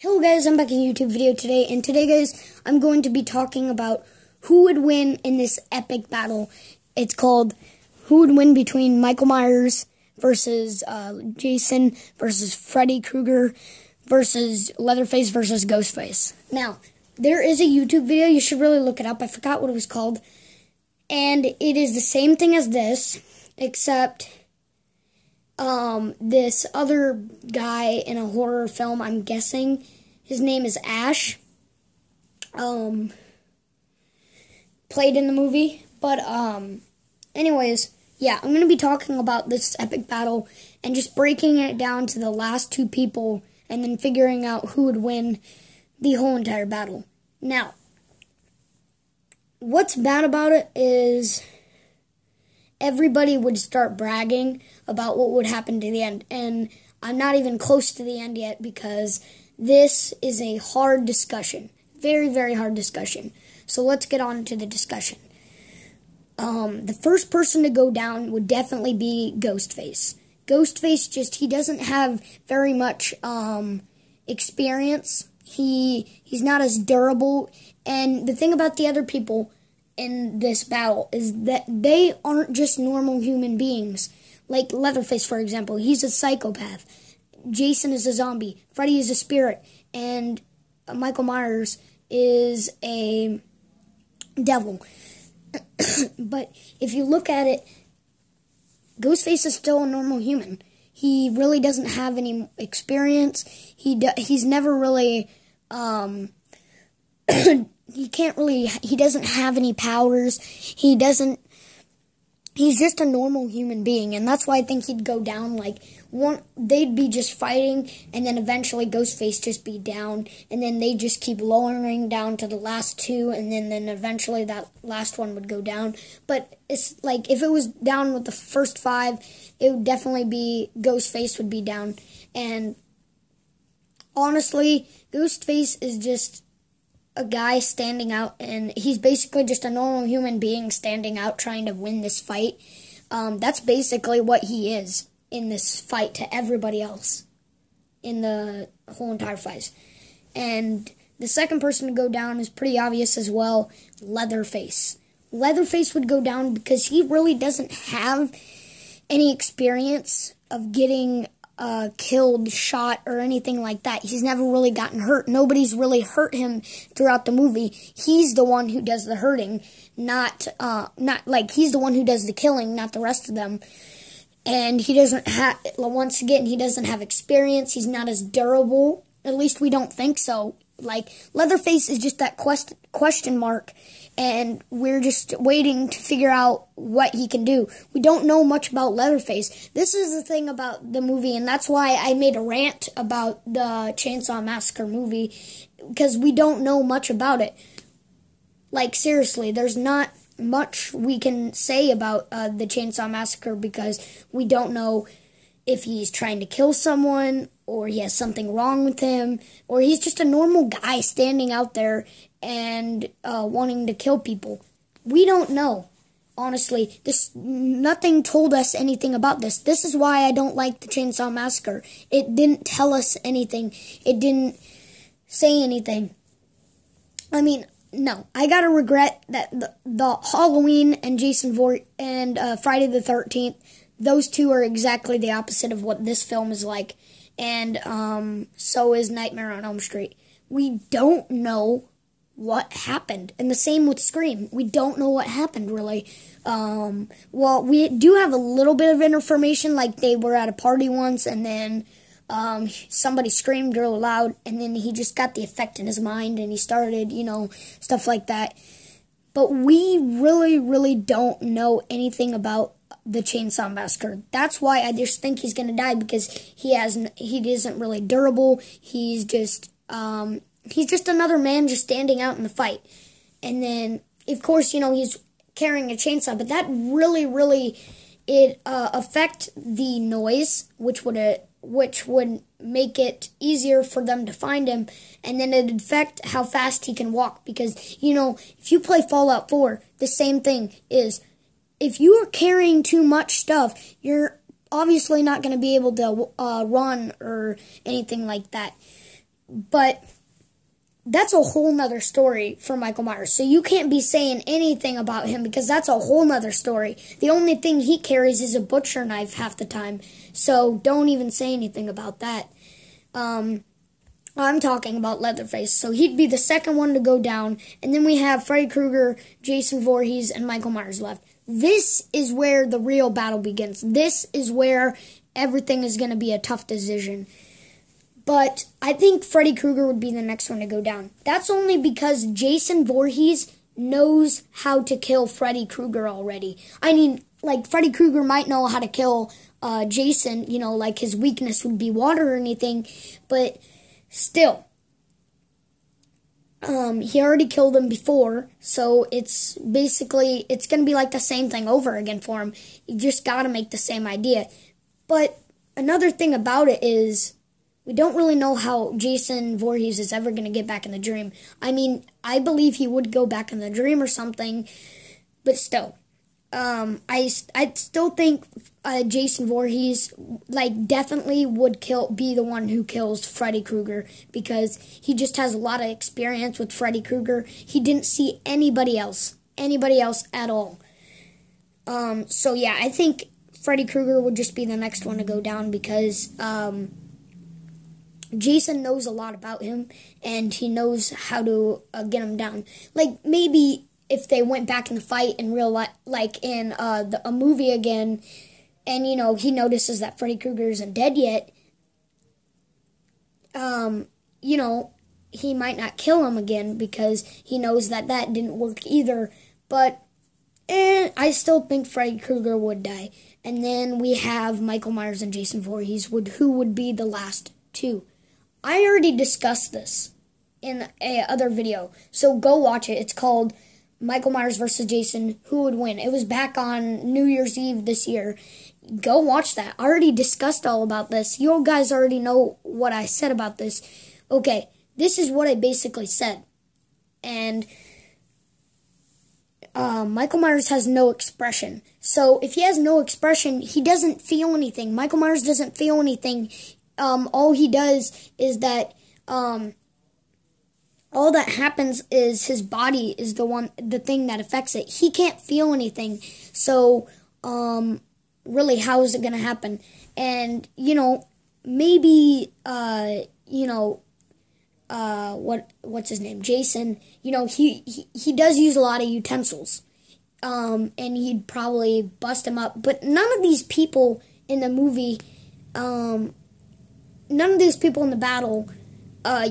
Hello guys, I'm back in a YouTube video today, and today guys, I'm going to be talking about who would win in this epic battle. It's called who would win between Michael Myers versus Jason versus Freddy Krueger versus Leatherface versus Ghostface. Now, there is a YouTube video, you should really look it up, I forgot what it was called, and it is the same thing as this, except this other guy in a horror film, I'm guessing his name is Ash, played in the movie, but, anyways, yeah, I'm going to be talking about this epic battle, and just breaking it down to the last two people, and then figuring out who would win the whole entire battle. Now, what's bad about it is everybody would start bragging about what would happen to the end. And I'm not even close to the end yet because this is a hard discussion. Very, very hard discussion. So let's get on to the discussion. The first person to go down would definitely be Ghostface. Ghostface he doesn't have very much experience. He's not as durable. And the thing about the other people in this battle is that they aren't just normal human beings. Like Leatherface, for example, he's a psychopath. Jason is a zombie. Freddy is a spirit. And Michael Myers is a devil. But if you look at it, Ghostface is still a normal human. He really doesn't have any experience. He's never really he doesn't have any powers. He's just a normal human being, and that's why I think he'd go down they'd be just fighting, and then eventually Ghostface just be down, and then they just keep lowering down to the last two, and then eventually that last one would go down. But it's like, if it was down with the first five, it would definitely be Ghostface would be down. And honestly, Ghostface is just a guy standing out, and he's basically just a normal human being standing out trying to win this fight. That's basically what he is in this fight to everybody else in the whole entire fight. And the second person to go down is pretty obvious as well, Leatherface. Leatherface would go down because he really doesn't have any experience of getting killed, shot, or anything like that. He's never really gotten hurt. Nobody's really hurt him throughout the movie. He's the one who does the hurting, not he's the one who does the killing, not the rest of them. And he doesn't have, once again, he doesn't have experience. He's not as durable. At least we don't think so. Like, Leatherface is just that question mark, and we're just waiting to figure out what he can do. We don't know much about Leatherface. This is the thing about the movie, and that's why I made a rant about the Chainsaw Massacre movie, because we don't know much about it. Like, seriously, there's not much we can say about the Chainsaw Massacre, because we don't know if he's trying to kill someone, or he has something wrong with him, or he's just a normal guy standing out there and wanting to kill people. We don't know. Honestly, nothing told us anything about this. This is why I don't like the Chainsaw Massacre. It didn't tell us anything. It didn't say anything. I mean, no, I gotta regret that the Halloween and Jason Voorhees and Friday the 13th, those two are exactly the opposite of what this film is like. And so is Nightmare on Elm Street. We don't know what happened. And the same with Scream. We don't know what happened, really. Well, we do have a little bit of information, like they were at a party once, and then somebody screamed really loud, and then he just got the effect in his mind, and he started, stuff like that. But we really, really don't know anything about the Chainsaw Massacre. That's why I just think he's gonna die, because he isn't really durable. He's just another man just standing out in the fight. And then, of course, he's carrying a chainsaw, but that really affect the noise, which would make it easier for them to find him, and then it'd affect how fast he can walk, because, if you play Fallout 4, the same thing is, if you are carrying too much stuff, you're obviously not going to be able to run or anything like that. But that's a whole nother story for Michael Myers. So you can't be saying anything about him because that's a whole nother story. The only thing he carries is a butcher knife half the time. So don't even say anything about that. I'm talking about Leatherface. So he'd be the second one to go down. And then we have Freddy Krueger, Jason Voorhees, and Michael Myers left. This is where the real battle begins. This is where everything is going to be a tough decision. But I think Freddy Krueger would be the next one to go down. That's only because Jason Voorhees knows how to kill Freddy Krueger already. I mean, like, Freddy Krueger might know how to kill Jason, you know, like his weakness would be water or anything, but still, he already killed him before, so it's basically, it's going to be like the same thing over again for him. You just got to make the same idea. But another thing about it is, we don't really know how Jason Voorhees is ever going to get back in the dream. I mean, I believe he would go back in the dream or something, but still. I still think Jason Voorhees, like, definitely would be the one who kills Freddy Krueger because he just has a lot of experience with Freddy Krueger. He didn't see anybody else at all. So yeah, I think Freddy Krueger would just be the next one to go down because, Jason knows a lot about him, and he knows how to get him down. Like, maybe if they went back in the fight in real life, like in a movie again, and, you know, he notices that Freddy Krueger isn't dead yet, you know, he might not kill him again because he knows that that didn't work either. But I still think Freddy Krueger would die. And then we have Michael Myers and Jason Voorhees, who would be the last two. I already discussed this in a other video, so go watch it. It's called Michael Myers vs. Jason, Who Would Win? It was back on New Year's Eve this year. Go watch that. I already discussed all about this. You guys already know what I said about this. Okay, this is what I basically said. And Michael Myers has no expression. So if he has no expression, he doesn't feel anything. Michael Myers doesn't feel anything. All he does is that, all that happens is his body is the thing that affects it. He can't feel anything. So, really, how is it going to happen? And, you know, maybe, you know, what's his name? Jason, you know, he does use a lot of utensils. And he'd probably bust him up. But none of these people in the movie, none of these people in the battle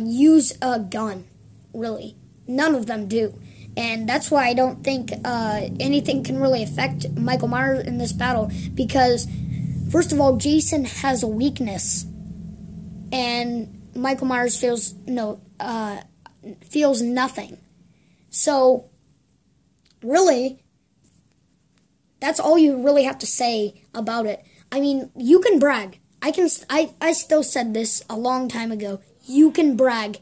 use a gun, really. None of them do. And that's why I don't think anything can really affect Michael Myers in this battle. Because, first of all, Jason has a weakness. And Michael Myers feels nothing. So, really, that's all you really have to say about it. I mean, you can brag. I still said this a long time ago. You can brag,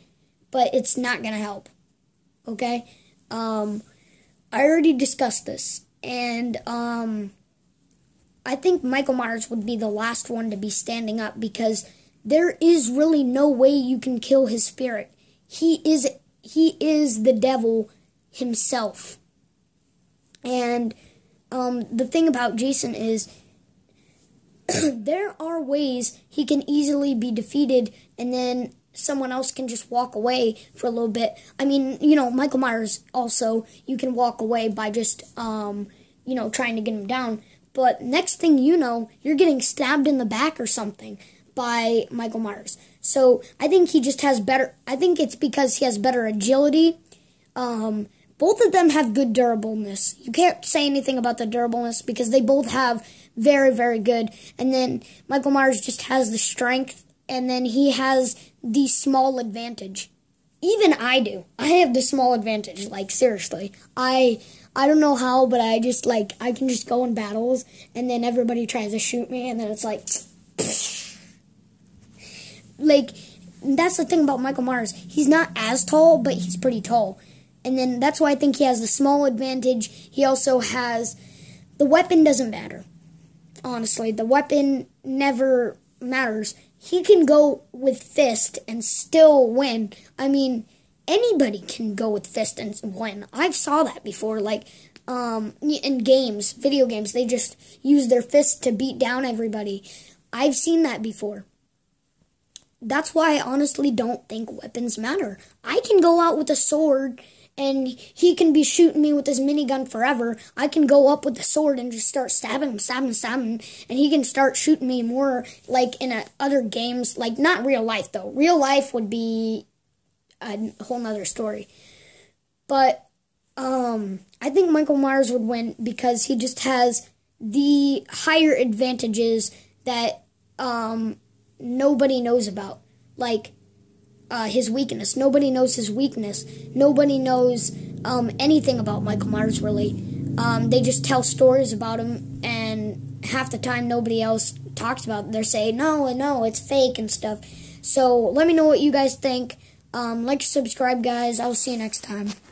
but it's not going to help. Okay? I already discussed this. And, I think Michael Myers would be the last one to be standing up because there is really no way you can kill his spirit. He is the devil himself. And, the thing about Jason is, there are ways he can easily be defeated and then someone else can just walk away for a little bit. I mean, you know, Michael Myers also, you can walk away by just, you know, trying to get him down. But next thing you know, you're getting stabbed in the back or something by Michael Myers. So I think he just has I think it's because he has better agility. Both of them have good durableness. You can't say anything about the durableness because they both have very, very good. And then Michael Myers just has the strength, and then he has the small advantage. Even I do. I have the small advantage, like, seriously. I don't know how, but I just, like, I can just go in battles, and then everybody tries to shoot me, and then it's like, like, that's the thing about Michael Myers. He's not as tall, but he's pretty tall. And then that's why I think he has the small advantage. He also has, the weapon doesn't matter. Honestly, the weapon never matters. he can go with fist and still win. I mean, anybody can go with fist and win. I've saw that before, like, in games, video games, they just use their fists to beat down everybody. I've seen that before. That's why I honestly don't think weapons matter. I can go out with a sword and he can be shooting me with his minigun forever. I can go up with the sword and just start stabbing him, and he can start shooting me more like in other games, like not real life though. Real life would be a whole nother story. But I think Michael Myers would win because he just has the higher advantages that nobody knows about, like his weakness. Nobody knows his weakness. Nobody knows anything about Michael Myers, really. They just tell stories about him, and half the time nobody else talks about it. They're saying, no, it's fake and stuff. So let me know what you guys think. Like to subscribe, guys. I'll see you next time.